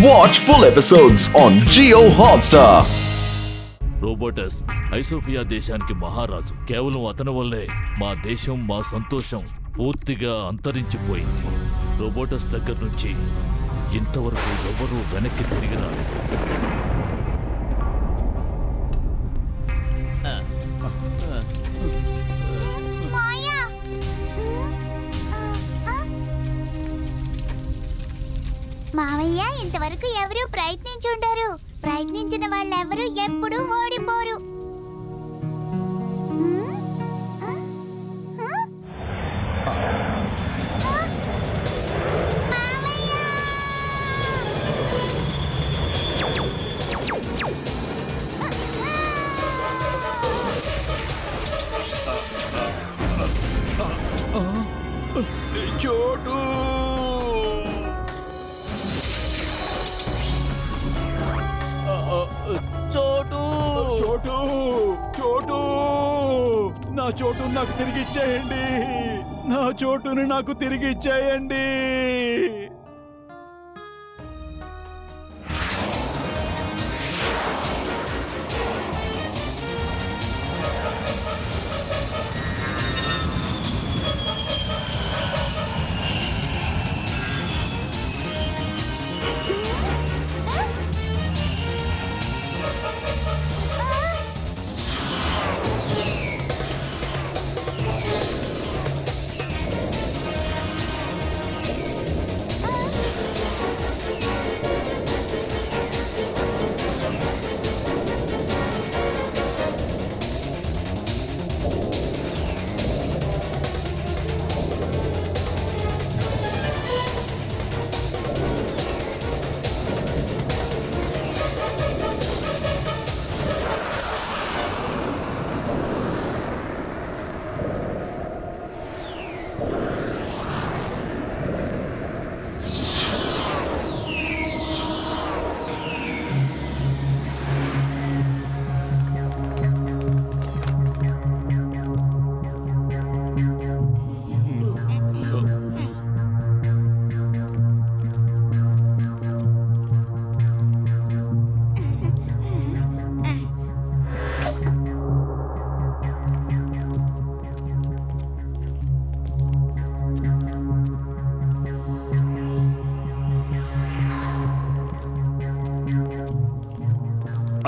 Watch full episodes on Jio Hotstar. రోబోటస్ ఐసోఫియా దేశానికి మహారాజు. కేవలం అతని వల్లే మా దేశం, మా సంతోషం పూర్తిగా అంతరించిపోయింది. రోబోటస్ దగ్గర నుంచి ఇంతవరకు ఎవరూ వెనక్కి తిరిగి రాలేదు. మావయ్య, ఇంతవరకు ఎవరు ప్రయత్నించుండరు. ప్రయత్నించిన వాళ్ళెవరూ ఎప్పుడూ ఓడిపోరు. చోటు చోటు చోటు చోటు నా చోటు నాకు తిరిగి ఇచ్చేయండి. నా చోటుని నాకు తిరిగి ఇచ్చేయండి.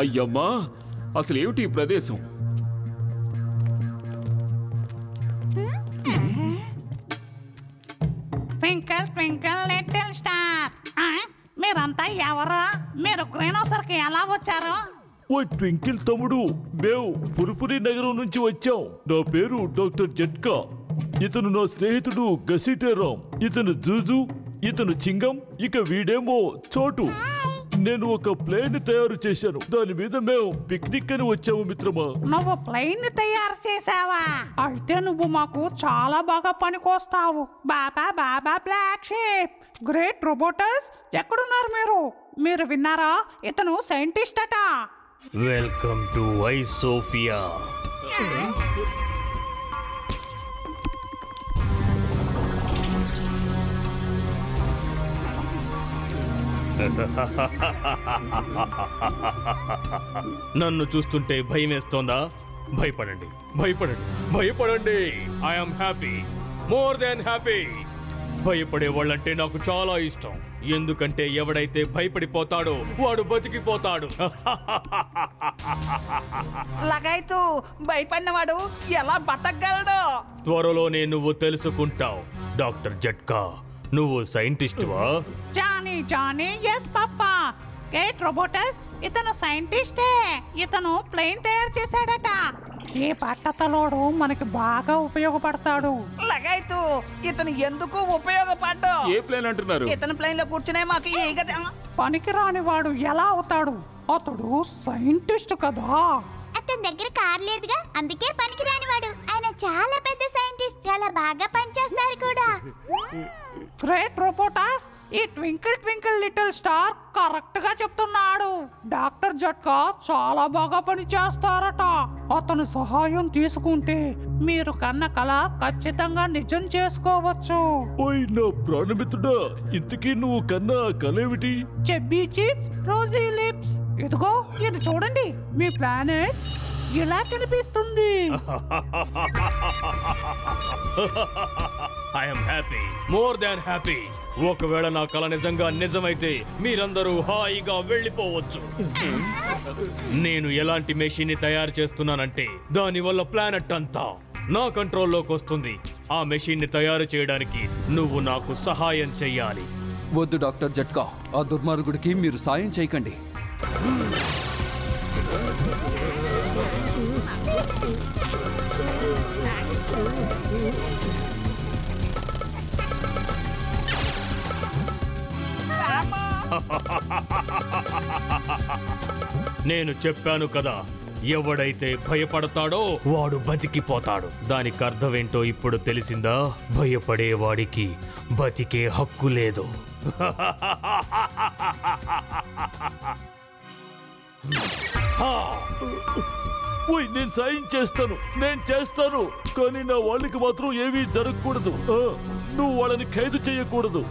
అయ్యమ్మా, అసలు ఏమిటి ఈ ప్రదేశం? Twinkle twinkle little star. మీరంతా ఎవరు? మీరు గ్రీనోసర్కి ఎలా వచ్చారు? ఓ ట్వింకిల్ తమ్ముడు, మేము పురుపురి నగరం నుంచి వచ్చాం. నా పేరు డాక్టర్ జట్కా. ఇతను నా స్నేహితుడు గసిటేరామ్. ఇతను జూజు, ఇతను చింగం, ఇక వీడేమో చోటు. నేను ఒక ప్లేన్ తయారు చేశాను. దాని మీద మేము పిక్నిక్ అని వచ్చాము మిత్రమా. నువ్వు ప్లేన్ తయారు చేసావా? అయితే నువ్వు మాకు చాలా బాగా పనికొస్తావు. Baa baa black sheep. Great Robotus, ఎక్కడున్నారు మీరు? మీరు విన్నారా? ఇతను సైంటిస్ట్ అట. Welcome to Isophia. నన్ను చూస్తుంటే భయం వేస్తోందా? భయపడండి, భయపడండి, భయపడండి. I'm happy, more than happy. భయపడే వాళ్ళంటే నాకు చాలా ఇష్టం. ఎందుకంటే ఎవడైతే భయపడిపోతాడో వాడు బతికిపోతాడు. లగైతూ భయపడినవాడు ఎలా బతకగలడు? త్వరలోనే నువ్వు తెలుసుకుంటావు. డాక్టర్ జట్కా, నువ్వు సైంటిస్టువా? Johnny Johnny, yes papa. Great Robotus, ఇతను సైంటిస్టే. ఇతను ప్లేన్ తయారు చేశాడట. ఈ పట్టతలోడు మనకి బాగా ఉపయోగపడతాడు. లగైతూ ఇతను ఎందుకు ఉపయోగపడ్డా? ఏ ప్లేన్ అంటున్నారు? ఇతను ప్లేన్ లో కూర్చునే మాకు పనికి రాని వాడు ఎలా అవుతాడు? అతడు సైంటిస్ట్ కదా. అతని దగ్గర కార్ లేదుగా, అందుకే పనికి రానివాడు. ఆయన చాలా పెద్ద సైంటిస్ట్, చాలా బాగా పనిచేస్తారు కూడా. గ్రేట్ రోబోటస్, ఈ twinkle twinkle little star correct గా చెప్తున్నాడు. డాక్టర్ జట్కా చాలా బాగా పని చేస్తారట. అతను సహాయం తీసుకుంటే మీరు కన్న కల ఖచ్చితంగా నిజం చేసుకోవచ్చు. ఓయ్ నా ప్రాణమిత్రుడా, ఇంతకీ నువ్వు కన్నా కలేమిటి? Chubby cheeks, rosy lips. ఇదిగో ఇది చూడండి, మీ ప్లానెట్ ఇలా కనిపిస్తుంది. I'm happy, more than happy. ఒకవేళ నా కల నిజంగా నిజమైతే మీరందరూ హాయిగా వెళ్ళిపోవచ్చు. నేను ఎలాంటి మెషిన్ ని తయారు చేస్తున్నానంటే దానివల్ల ప్లానెట్ అంతా నా కంట్రోల్లోకి వస్తుంది. ఆ మెషిన్ ని తయారు చేయడానికి నువ్వు నాకు సహాయం చెయ్యాలి. వద్దు డాక్టర్ జట్కా, ఆ దుర్మార్గుడికి మీరు సాయం చేయకండి. నేను చెప్పాను కదా, ఎవడైతే భయపడతాడో వాడు బతికిపోతాడు. దానికి అర్థమేంటో ఇప్పుడు తెలిసిందా? భయపడేవాడికి బతికే హక్కు లేదు. ఓయ్ నేను సాయం చేస్తాను, నేను చేస్తాను. కానీ నా వాళ్ళకి మాత్రం ఏమీ జరగకూడదు. నువ్వు వాళ్ళని ఖైదు చేయకూడదు.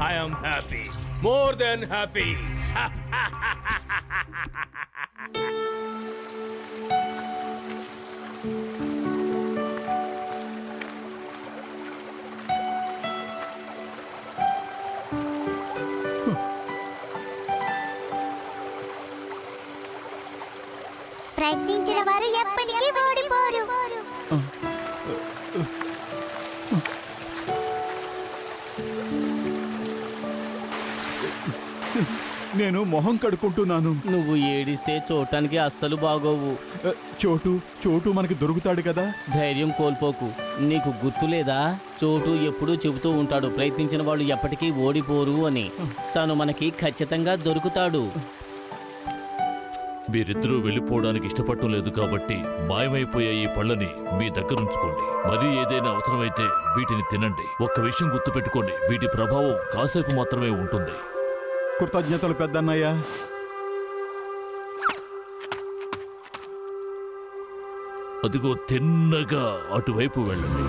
I am happy, more than happy. ప్రయత్నించిన వారు ఎప్పటికీ ఓడిపోరు. నేను మొహం కడుక్కుంటున్నాను. నువ్వు ఏడిస్తే చూడటానికి అస్సలు బాగోవు. చోటు మనకి దొరుకుతాడు కదా. ధైర్యం కోల్పోకు. నీకు గుర్తులేదా, చోటు ఎప్పుడూ చెబుతూ ఉంటాడు ప్రయత్నించిన వాళ్ళు ఎప్పటికీ ఓడిపోరు అని. తను మనకి ఖచ్చితంగా దొరుకుతాడు. మీరిద్దరూ వెళ్ళిపోవడానికి ఇష్టపడటం లేదు కాబట్టి మాయమైపోయే ఈ పళ్ళని మీ దగ్గర ఉంచుకోండి. మరీ ఏదైనా అవసరమైతే వీటిని తినండి. ఒక్క విషయం గుర్తుపెట్టుకోండి, వీటి ప్రభావం కాసేపు మాత్రమే ఉంటుంది. కృతజ్ఞతలు పెద్దన్నయ్య. అదిగో తిన్నగా అటువైపు వెళ్ళండి.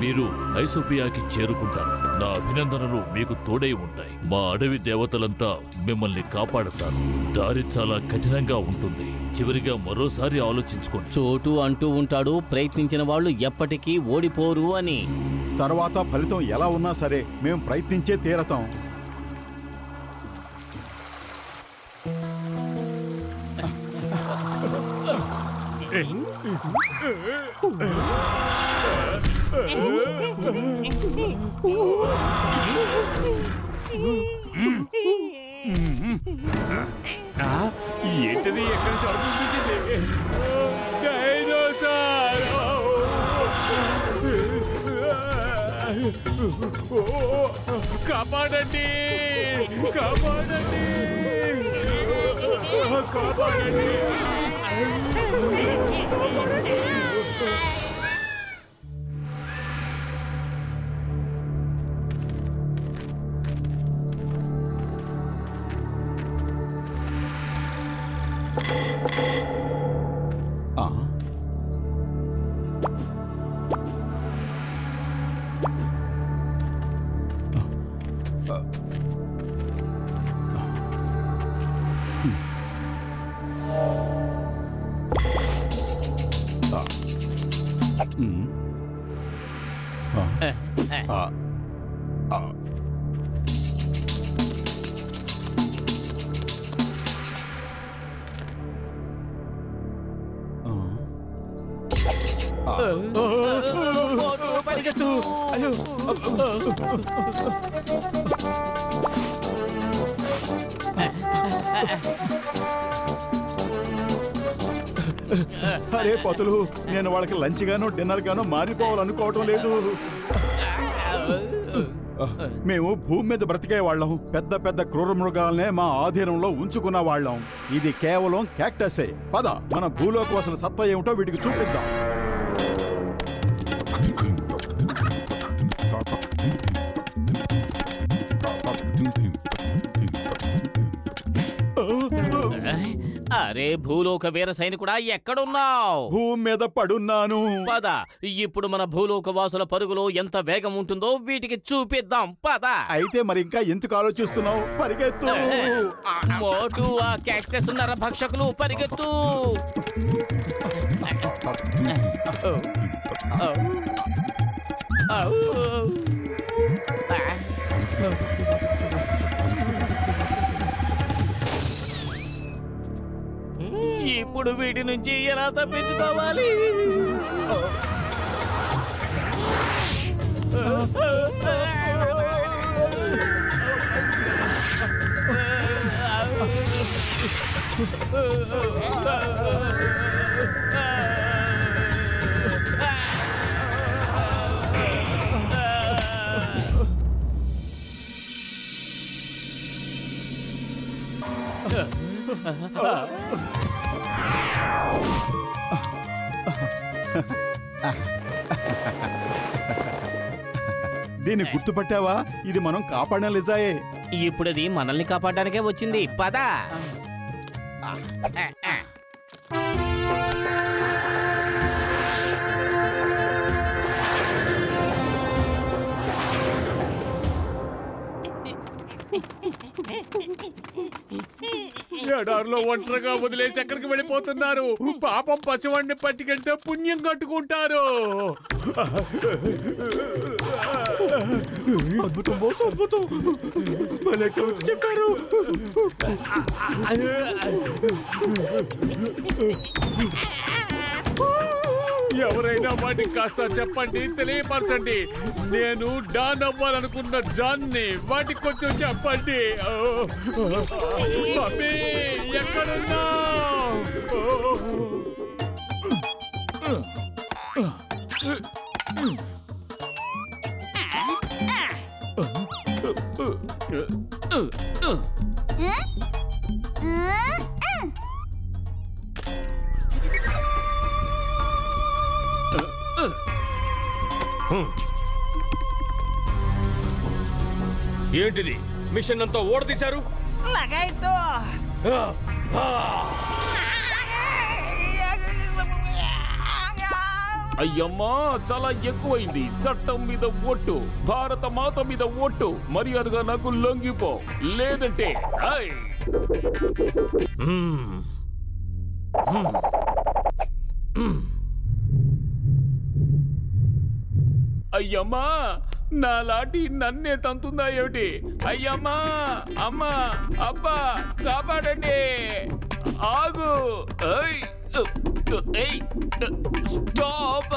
మీరు ఐసోపియాకి చేరుకుంటారు. నా అభినందనలు మీకు తోడై ఉంటాయి. మా అడవి దేవతలంతా మిమ్మల్ని కాపాడతారు. దారి చాలా కఠినంగా ఉంటుంది. చివరిగా మరోసారి ఆలోచించుకోండి. చోటు అంటూ ఉంటాడు ప్రయత్నించిన వాళ్ళు ఎప్పటికీ ఓడిపోరు అని. తర్వాత ఫలితం ఎలా ఉన్నా సరే మేము ప్రయత్నించే తీరతాం. ఏంటిది? ఎక్కడి నుంచి అనిపించింది? డైనోసార్! కాపాడండి, కాపాడండి, కాపాడండి. పరిగెత్తు. అరే పతులు, నేను వాళ్ళకి లంచ్ గానో డిన్నర్ గానో మారిపోవాలనుకోవటం లేదు. మేము భూమి మీద బ్రతికే వాళ్ళం. పెద్ద పెద్ద క్రూర మృగాలనే మా ఆధీనంలో ఉంచుకున్న వాళ్ళం. ఇది కేవలం క్యాక్టసే. పద, మన భూలోకి అసలు సత్తా ఏమిటో వీటికి చూపిద్దాం. అరే భూలోక వీర సైనికుడా ఎక్కడున్నావు? భూమి మీద పడున్నాను. పద, ఇప్పుడు మన భూలోక వాసుల పరుగులో ఎంత వేగం ఉంటుందో వీటికి చూపిద్దాం. పద. అయితే మరి ఇంకా ఎందుకు ఆలోచిస్తున్నావు? పరిగెత్తు. మోటు, ఆ క్యాక్టస్ నరభక్షకులు, పరిగెత్తు. ఇప్పుడు వీటి నుంచి ఎలా తప్పించుకోవాలి? దీన్ని గుర్తుపట్టావా? ఇది మనం కాపాడిన లిజాయే. ఇప్పుడు అది మనల్ని కాపాడడానికే వచ్చింది. పద. ఎడారిలో ఒంటరిగా వదిలేసి ఎక్కడికి వెళ్ళిపోతున్నారు? పాపం పసివాడిని పట్టుకెళ్తే పుణ్యం కట్టుకుంటారు. అద్భుతం బోస్, అద్భుతం. చెప్పారు. ఎవరైనా వాటికి కాస్త చెప్పండి, తెలియపరచండి. నేను డాన్ అవ్వాలనుకున్న జాన్ని వాటికి కొంచెం చెప్పండి. మమ్మీ ఎక్కడున్నా? ఏంటిది? మిషన్ అంతా ఓడదీశారు. అయ్యమ్మా, చాలా ఎక్కువైంది. చట్టం మీద ఒట్టు, భారత మాత మీద ఒట్టు. మర్యాదగా నాకు లొంగిపో, లేదంటే అయ్యమ్మా, నా లాఠీ నన్నే తంతుందా ఏమిటి? అయ్యమ్మా, అమ్మా, అబ్బా, కాపాడండి. ఆగు. స్టాప్.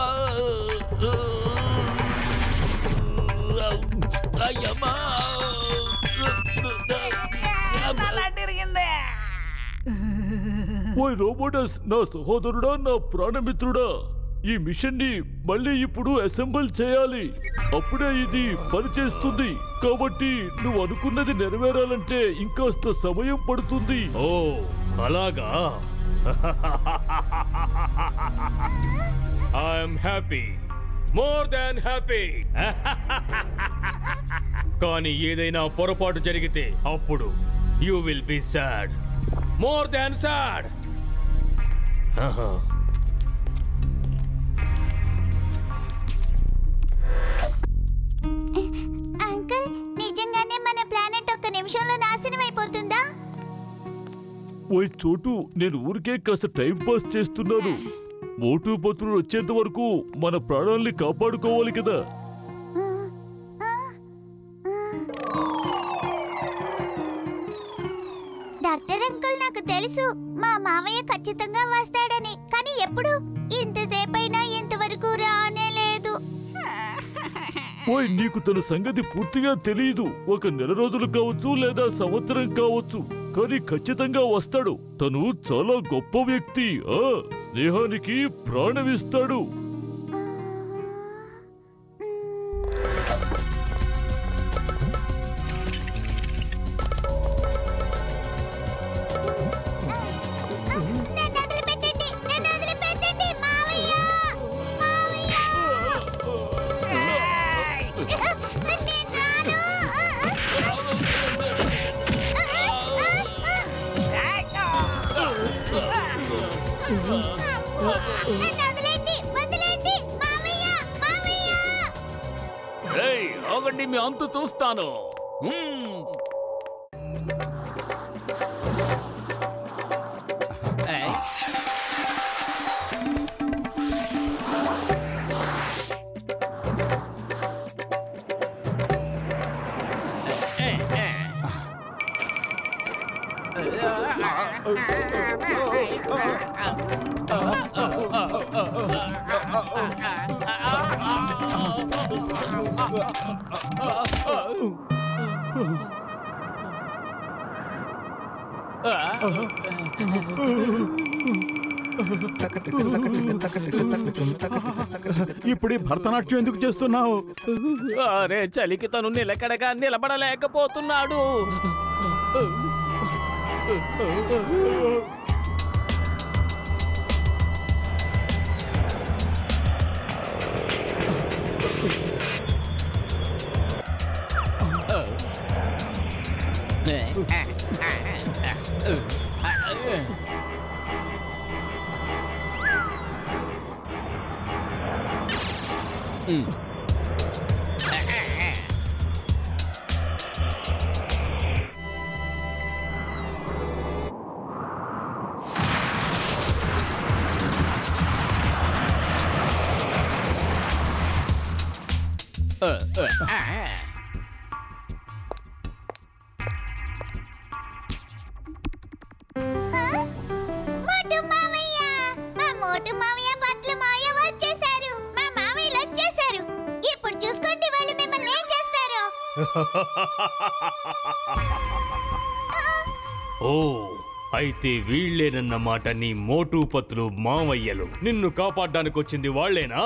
అయ్యమ్మా, ఓయ్ రోబోటస్, నా సహోదరుడా, నా ప్రాణమిత్రుడా, ఈ మిషన్ ని మళ్ళీ ఇప్పుడు అసెంబుల్ చేయాలి. అప్పుడే ఇది పనిచేస్తుంది. కాబట్టి నువ్వు అనుకున్నది నెరవేరాలంటే ఇంకాస్త సమయం పడుతుంది. ఓ అలాగా. I'm happy, more than happy. కానీ ఏదైనా పొరపాటు జరిగితే అప్పుడు you will be sad, more than sad. Uncle, నిజంగానే మన ప్లానెట్ ఒక్క నిమిషంలో నాశనం అయిపోతుందా? ఓయ్ చోటు, నేను ఊరికే కాస్త టైం పాస్ చేస్తున్నాను. మోటు పత్రులు వచ్చేంత వరకు మన ప్రాణాల్ని కాపాడుకోవాలి కదా. డాక్టర్ అంకుల్, నాకు తెలుసు మా మావయ్య ఖచ్చితంగా వస్తాడని. కానీ ఎప్పుడు? ఇంతసేపైనా ఇంతవరకు రానే లేదు. ఓయ్, నీకు తన సంగతి పూర్తిగా తెలియదు. ఒక నెల రోజులు కావచ్చు, లేదా సంవత్సరం కావచ్చు, కానీ ఖచ్చితంగా వస్తాడు. తను చాలా గొప్ప వ్యక్తి. స్నేహానికి ప్రాణమిస్తాడు. రండి మీ అంతు చూస్తాను. ఇప్పుడు భరతనాట్యం ఎందుకు చేస్తున్నావు? అరే చలికి తను నిలకడగా నిలబడలేకపోతున్నాడు. మోటు మావయ్య, మా మోటు మావయ్య పట్ల మాయ వచ్చేసారు. మా మావయ్యలు వచ్చేసారు. ఇప్పుడు చూసుకోండి వాళ్ళు మిమ్మల్ని ఏం చేస్తారు. ఓ అయితే వీళ్ళేనన్నమాట నీ మోటు పత్లు మావయ్యలు. నిన్ను కాపాడడానికి వచ్చింది వాళ్ళేనా?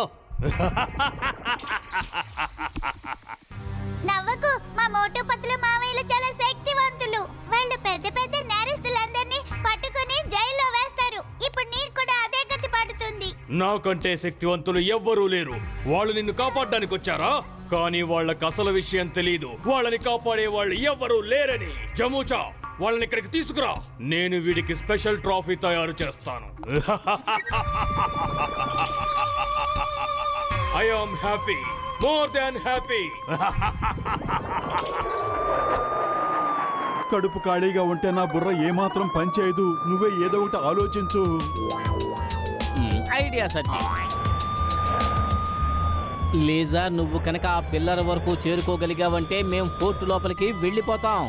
నవ్వకు, మా మోటు పత్తులు మావయ్యలు చాలా శక్తివంతులు. వాళ్ళు పెద్ద పెద్ద నేరస్తులందరినీ పట్టుకుని జైల్లో వేస్తారు. ఇప్పుడు నీకు కూడా అదే గతి పడుతుంది. నాకంటే శక్తివంతులు ఎవ్వరూ లేరు. వాళ్ళు నిన్ను కాపాడడానికి వచ్చారా? కానీ వాళ్ళకి అసలు విషయం తెలీదు. వాళ్ళని కాపాడే వాళ్ళు ఎవ్వరూ లేరని. జమూచా, వాళ్ళని ఇక్కడికి తీసుకురా. నేను వీడికి స్పెషల్ ట్రాఫీ తయారు చేస్తాను. I am happy, more than happy. కడుపు ఖాళీగా ఉంటే నా బుర్ర ఏమాత్రం పనిచేయదు. నువ్వే ఏదో ఒకటి ఆలోచించు. ఐడియా సచ్చి. లేజా, నువ్వు కనుక ఆ పిల్లర్ వరకు చేరుకోగలిగావంటే మేం ఫోర్ట్ లోపలికి వెళ్ళిపోతాం.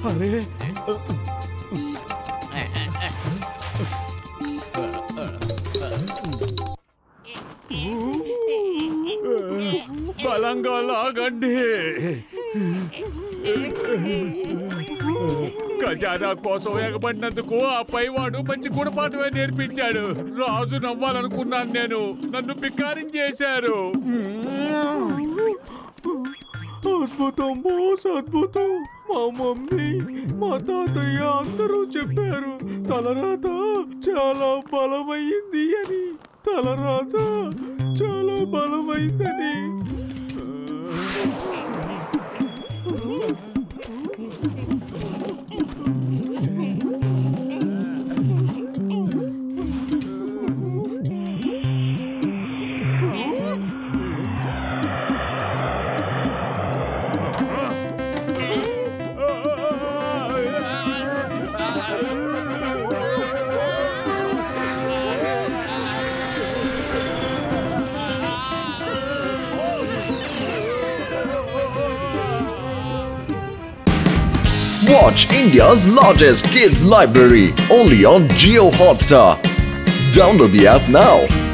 అరే బలంగా లాగండి. ఖజానా కోసం ఎగబడినందుకు ఆ పైవాడు మంచి గుణపాఠమే నేర్పించాడు. రాజు నవ్వాలనుకున్నాను నేను, నన్ను పికారం చేశారు. అద్భుతం బాస్, అద్భుతం. మా మమ్మీ, మా తాతయ్య అందరూ చెప్పారు తలరాత చాలా బలమైంది అని. తలరాత చాలా బలమైందని. Watch India's largest kids library only on Jio Hotstar. Download the app now.